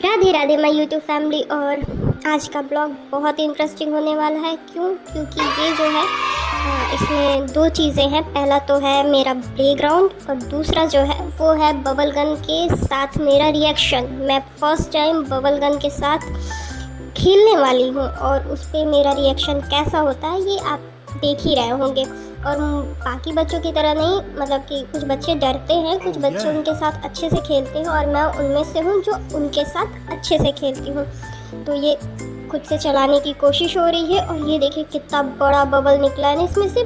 Radhe Radhe my YouTube family. और आज का ब्लॉग बहुत ही इंटरेस्टिंग होने वाला है। क्योंकि ये जो है इसमें दो चीज़ें हैं। पहला तो है मेरा प्लेग्राउंड और दूसरा जो है वो है बबल गन के साथ मेरा रिएक्शन। मैं फर्स्ट टाइम बबल गन के साथ खेलने वाली हूँ और उस पर मेरा रिएक्शन कैसा होता है ये आप देख ही रहे होंगे। और बाकी बच्चों की तरह नहीं, मतलब कि कुछ बच्चे डरते हैं, कुछ बच्चे उनके साथ अच्छे से खेलते हैं और मैं उनमें से हूँ जो उनके साथ अच्छे से खेलती हूँ। तो ये खुद से चलाने की कोशिश हो रही है और ये देखिए कितना बड़ा बबल निकला है इसमें से।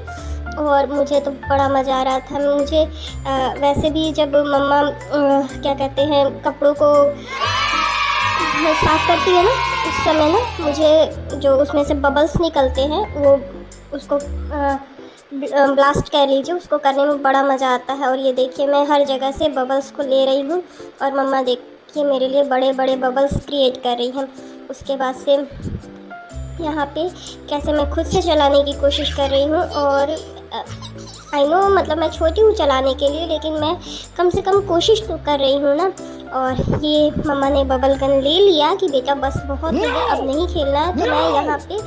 और मुझे तो बड़ा मज़ा आ रहा था। मुझे वैसे भी जब मम्मा क्या कहते हैं कपड़ों को साफ़ करती है ना, उस समय ना मुझे जो उसमें से बबल्स निकलते हैं वो उसको ब्लास्ट कह लीजिए, उसको करने में बड़ा मज़ा आता है। और ये देखिए मैं हर जगह से बबल्स को ले रही हूँ और मम्मा देखिए मेरे लिए बड़े बड़े बबल्स क्रिएट कर रही हैं। उसके बाद से यहाँ पे कैसे मैं खुद से चलाने की कोशिश कर रही हूँ। और आई नो मतलब मैं छोटी हूँ चलाने के लिए, लेकिन मैं कम से कम कोशिश तो कर रही हूँ ना। और ये मम्मा ने बबल गन ले लिया कि बेटा बस बहुत हो गया, अब नहीं खेलना है। तो मैं यहाँ पे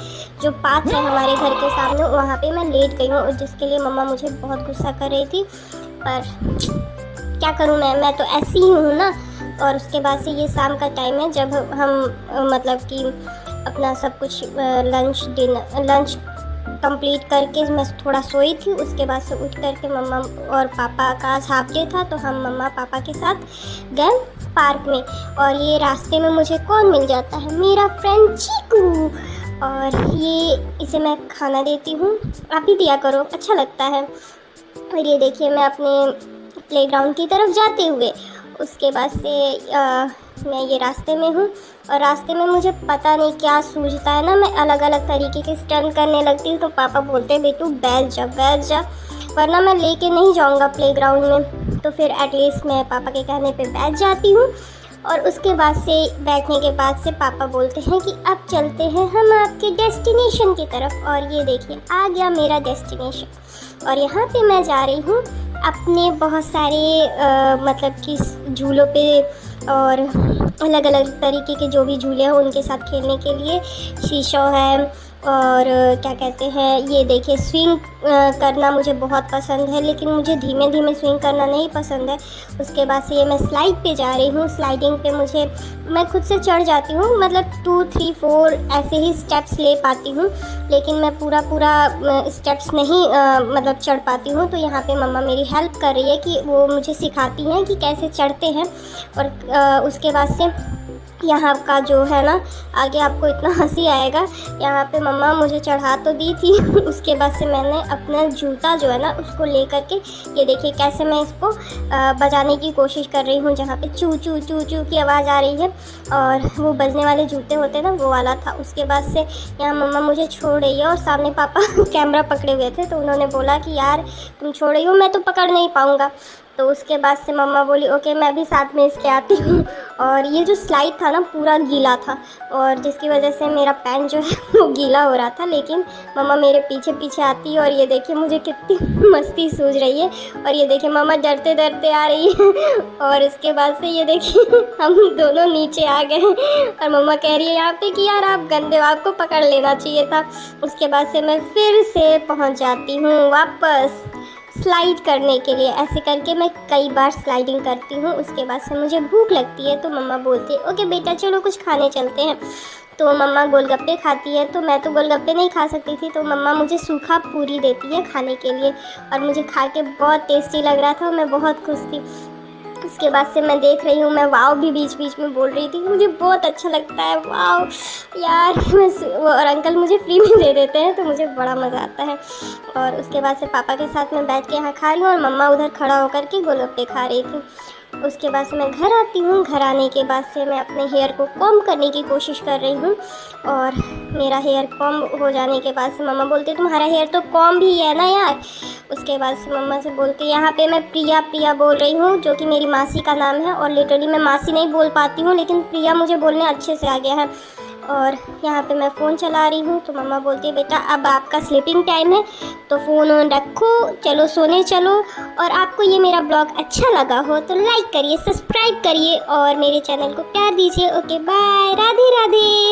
जो पाथ है हमारे घर के सामने वहाँ पे मैं लेट गई हूँ, और जिसके लिए मम्मा मुझे बहुत गुस्सा कर रही थी। पर क्या करूँ मैं तो ऐसी ही हूँ ना। और उसके बाद से ये शाम का टाइम है जब हम मतलब कि अपना सब कुछ लंच कंप्लीट करके मैं थोड़ा सोई थी। उसके बाद से उठ करके मम्मा और पापा का आज हाफ डे था, तो हम मम्मा पापा के साथ गए पार्क में। और ये रास्ते में मुझे कौन मिल जाता है, मेरा फ्रेंड चीकू। और ये इसे मैं खाना देती हूँ, आप भी दिया करो, अच्छा लगता है। और ये देखिए मैं अपने प्लेग्राउंड की तरफ जाते हुए उसके बाद से मैं ये रास्ते में हूँ। और रास्ते में मुझे पता नहीं क्या सूझता है ना, मैं अलग अलग तरीके के स्टंट करने लगती हूँ। तो पापा बोलते हैं बेटू बैठ जा, वरना मैं लेके नहीं जाऊँगा प्लेग्राउंड में। तो फिर एटलीस्ट मैं पापा के कहने पे बैठ जाती हूँ। और उसके बाद से बैठने के बाद से पापा बोलते हैं कि अब चलते हैं हम आपके डेस्टिनेशन की तरफ। और ये देखिए आ गया मेरा डेस्टिनेशन। और यहाँ पे मैं जा रही हूँ अपने बहुत सारे मतलब कि झूलों पे और अलग अलग तरीके के जो भी झूले हैं उनके साथ खेलने के लिए। शीशो है और क्या कहते हैं, ये देखिए स्विंग करना मुझे बहुत पसंद है, लेकिन मुझे धीमे धीमे स्विंग करना नहीं पसंद है। उसके बाद से ये मैं स्लाइड पे जा रही हूँ। स्लाइडिंग पे मैं खुद से चढ़ जाती हूँ, मतलब 2, 3, 4 ऐसे ही स्टेप्स ले पाती हूँ, लेकिन मैं पूरा स्टेप्स नहीं मतलब चढ़ पाती हूँ। तो यहाँ पे मम्मा मेरी हेल्प कर रही है कि वो मुझे सिखाती हैं कि कैसे चढ़ते हैं। और उसके बाद से यहाँ का जो है ना, आगे आपको इतना हंसी आएगा। यहाँ पे मम्मा मुझे चढ़ा तो दी थी उसके बाद से मैंने अपना जूता जो है ना उसको ले करके ये देखिए कैसे मैं इसको बजाने की कोशिश कर रही हूँ, जहाँ पे चू चू चू चू की आवाज़ आ रही है। और वो बजने वाले जूते होते हैं ना, वो वाला था। उसके बाद से यहाँ मम्मा मुझे छोड़ रही है और सामने पापा कैमरा पकड़े हुए थे, तो उन्होंने बोला कि यार तुम छोड़ रही हो, मैं तो पकड़ नहीं पाऊँगा। तो उसके बाद से मम्मा बोली ओके मैं भी साथ में इसके आती हूँ। और ये जो स्लाइड था ना पूरा गीला था, और जिसकी वजह से मेरा पैंट जो है वो गीला हो रहा था, लेकिन मम्मा मेरे पीछे पीछे आती है। और ये देखिए मुझे कितनी मस्ती सूझ रही है। और ये देखिए मम्मा डरते डरते आ रही है। और इसके बाद से ये देखिए हम दोनों नीचे आ गए और मम्मा कह रही है यहाँ पे कि यार आप गंदे हो, आपको पकड़ लेना चाहिए था। उसके बाद से मैं फिर से पहुँच जाती हूँ वापस स्लाइड करने के लिए। ऐसे करके मैं कई बार स्लाइडिंग करती हूँ। उसके बाद से मुझे भूख लगती है, तो मम्मा बोलती है ओके बेटा चलो कुछ खाने चलते हैं। तो मम्मा गोलगप्पे खाती है, तो मैं तो गोलगप्पे नहीं खा सकती थी, तो मम्मा मुझे सूखा पूरी देती है खाने के लिए। और मुझे खा के बहुत टेस्टी लग रहा था, मैं बहुत खुश थी। उसके बाद से मैं देख रही हूँ, मैं वाव भी बीच बीच में बोल रही थी, मुझे बहुत अच्छा लगता है वाव यार। और अंकल मुझे फ्री में दे देते हैं, तो मुझे बड़ा मज़ा आता है। और उसके बाद से पापा के साथ मैं बैठ के यहाँ खा रही हूँ और मम्मा उधर खड़ा होकर के गोलगप्पे खा रही थी। उसके बाद से मैं घर आती हूँ। घर आने के बाद से मैं अपने हेयर को कॉम्ब करने की कोशिश कर रही हूँ। और मेरा हेयर कॉम्ब हो जाने के बाद से मम्मा बोलती है तुम्हारा हेयर तो कॉम्ब ही है ना यार। उसके बाद से मम्मा से बोलती यहाँ पे मैं प्रिया बोल रही हूँ, जो कि मेरी मासी का नाम है। और लिटरली मैं मासी नहीं बोल पाती हूँ, लेकिन प्रिया मुझे बोलने अच्छे से आ गया है। और यहाँ पे मैं फ़ोन चला रही हूँ। तो मम्मा बोलती है बेटा अब आपका स्लीपिंग टाइम है तो फ़ोन ऑन रखो, चलो सोने चलो। और आपको ये मेरा ब्लॉग अच्छा लगा हो तो लाइक करिए, सब्सक्राइब करिए और मेरे चैनल को प्यार दीजिए। Okay bye, Radhe Radhe.